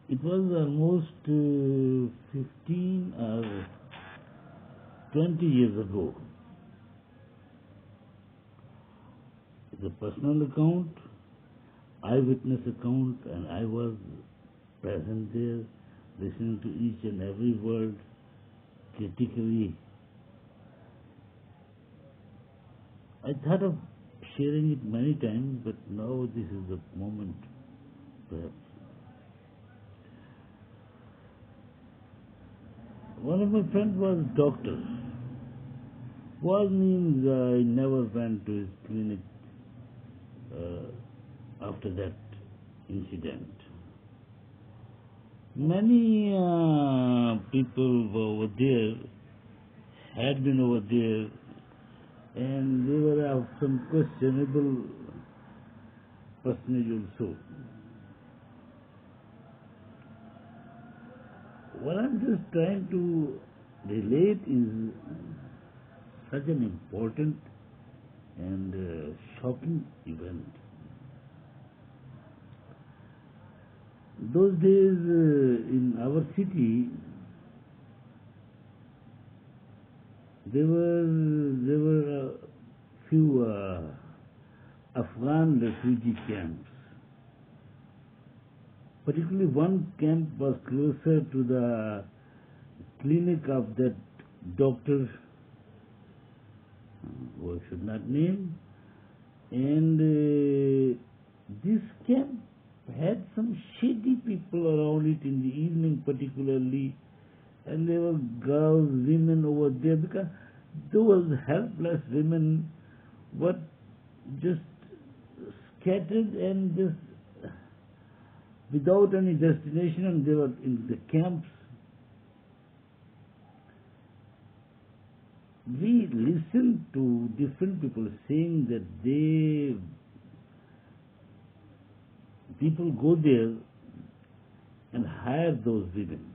It was almost 15 or 20 years ago. It's a personal account, eyewitness account, and I was present there, listening to each and every word critically. I thought of sharing it many times, but now this is the moment, perhaps. One of my friends was a doctor. Was means I never went to his clinic after that incident. Many people were over there, had been over there, and they were of some questionable personage also. What I'm just trying to relate is such an important and shocking event. Those days in our city, there were a few Afghan refugee camps. Particularly one camp was closer to the clinic of that doctor, who I should not name, and this camp had some shady people around it in the evening particularly, and there were girls, women over there, because those helpless women were just scattered and just without any destination, and they were in the camps. We listened to different people saying that people go there and hire those women.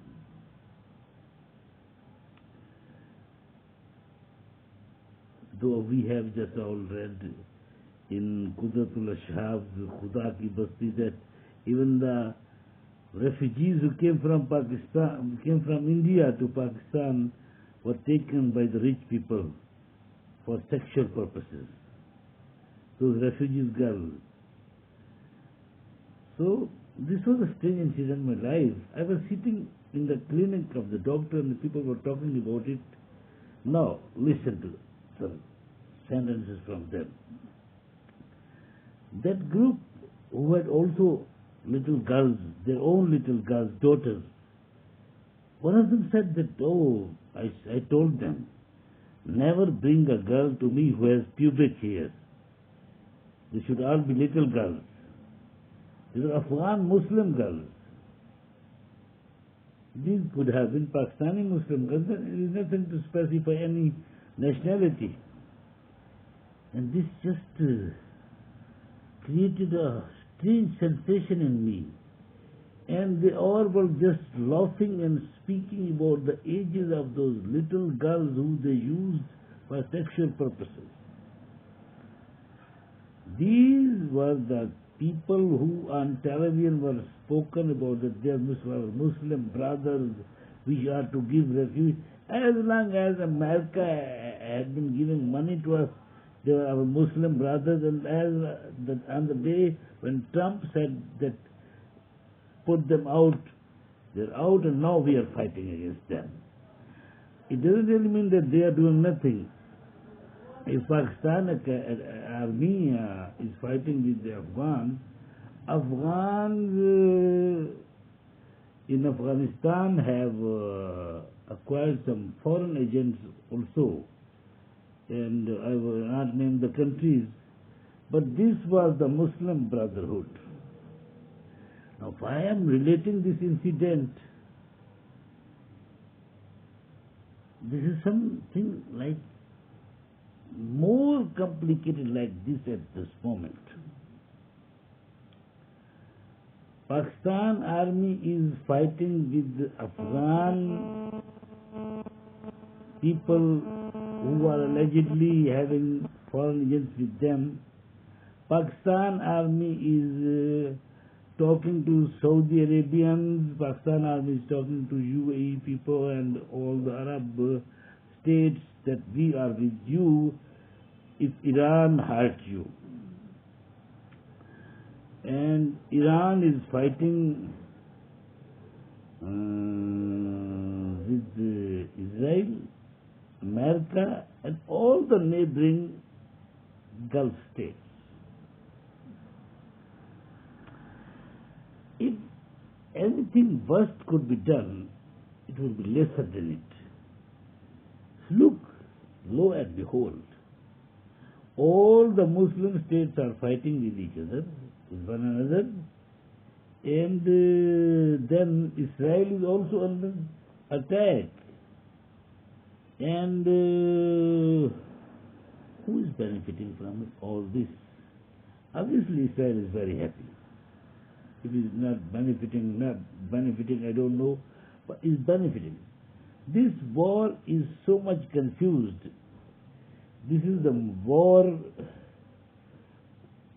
Though we have just all read in Qudratul Ashab's Khuda Ki Basti that even the refugees who came from India to Pakistan were taken by the rich people for sexual purposes. Those refugees girls. So this was a strange incident in my life. I was sitting in the clinic of the doctor and the people were talking about it. Now listen to some sentences from them. That group who had also little girls, their own little girls, daughters, one of them said that, I told them, never bring a girl to me who has pubic hairs. They should all be little girls. These are Afghan Muslim girls. These could have been Pakistani Muslim girls. There is nothing to specify any nationality. And this just created a strange sensation in me. And they all were just laughing and speaking about the ages of those little girls who they used for sexual purposes. These were the people who on television were spoken about that they are Muslim brothers, we are to give refuge. As long as America had been giving money to us, they were our Muslim brothers, and on the day when Trump said that put them out, they're out, and now we are fighting against them. It doesn't really mean that they are doing nothing. If Pakistan army is fighting with the Afghans in Afghanistan have acquired some foreign agents also, and I will not name the countries, but this was the Muslim Brotherhood. Now, if I am relating this incident, this is something like more complicated like this at this moment. Pakistan army is fighting with Afghan people who are allegedly having foreign agents with them. Pakistan army is talking to Saudi Arabians, Pakistan army is talking to UAE people and all the Arab states that we are with you if Iran hurts you. And Iran is fighting with Israel, America and all the neighboring Gulf states. If anything worse could be done, it would be lesser than it. Look, lo and behold, all the Muslim states are fighting with each other, with one another, and then Israel is also under attack. And who is benefiting from all this? Obviously Israel is very happy. If it is not benefiting, I don't know, but is benefiting. This war is so much confused. This is the war.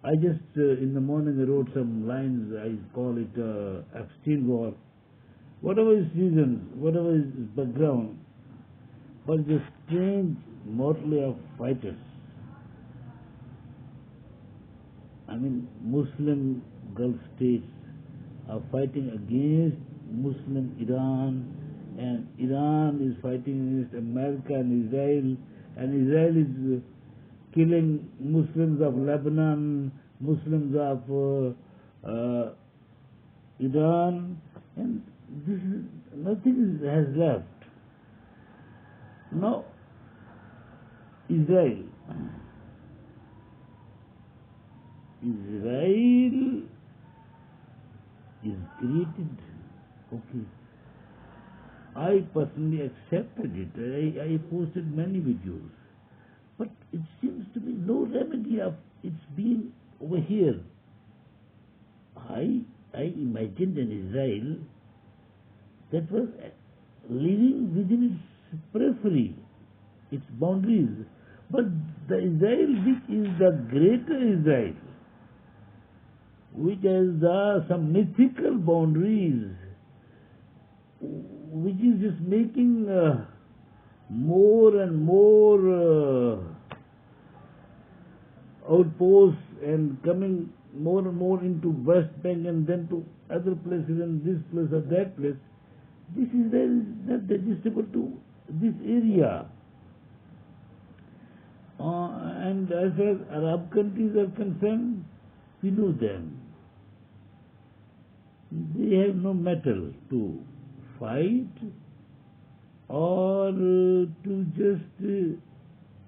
I just, in the morning I wrote some lines, I call it Epstein war. Whatever is reasons, whatever is background, but the strange motley of fighters. I mean, Muslim Gulf states are fighting against Muslim Iran, and Iran is fighting against America and Israel is killing Muslims of Lebanon, Muslims of Iran, and this is, nothing has left. Now, Israel is created, okay. I personally accepted it. I posted many videos. But it seems to be no remedy of its being over here. I imagined an Israel that was living within its periphery, its boundaries. But the Israel which is the greater Israel, which has some mythical boundaries, which is just making more and more outposts and coming more and more into West Bank and then to other places and this place or that place. This Israel is not digestible to this area. And as far as Arab countries are concerned, we know them. They have no metal to fight or to just,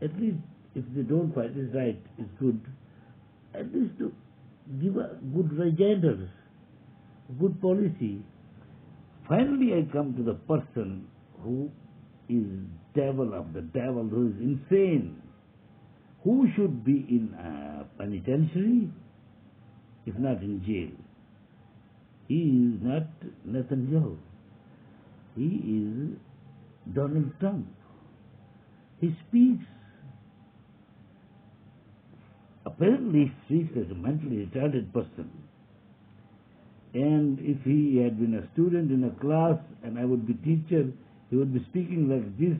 at least if they don't fight, it's right, it's good, at least to give a good regenders, good policy. Finally I come to the person who is devil of the devil, who is insane, who should be in a penitentiary, if not in jail. He is not Netanyahu. He is Donald Trump. He speaks, apparently he speaks as a mentally retarded person. And if he had been a student in a class and I would be teacher, he would be speaking like this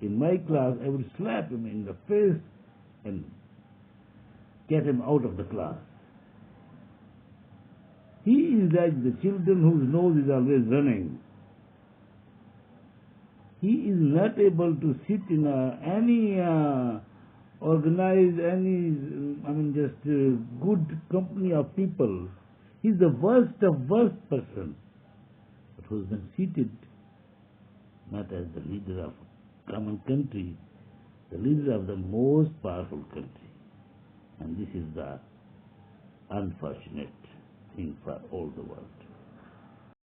in my class, I would slap him in the face and get him out of the class. He is like the children whose nose is always running. He is not able to sit in any organized, good company of people. He is the worst of worst person, but who has been seated not as the leader of a common country, the leader of the most powerful country. And this is the unfortunate thing for all the world.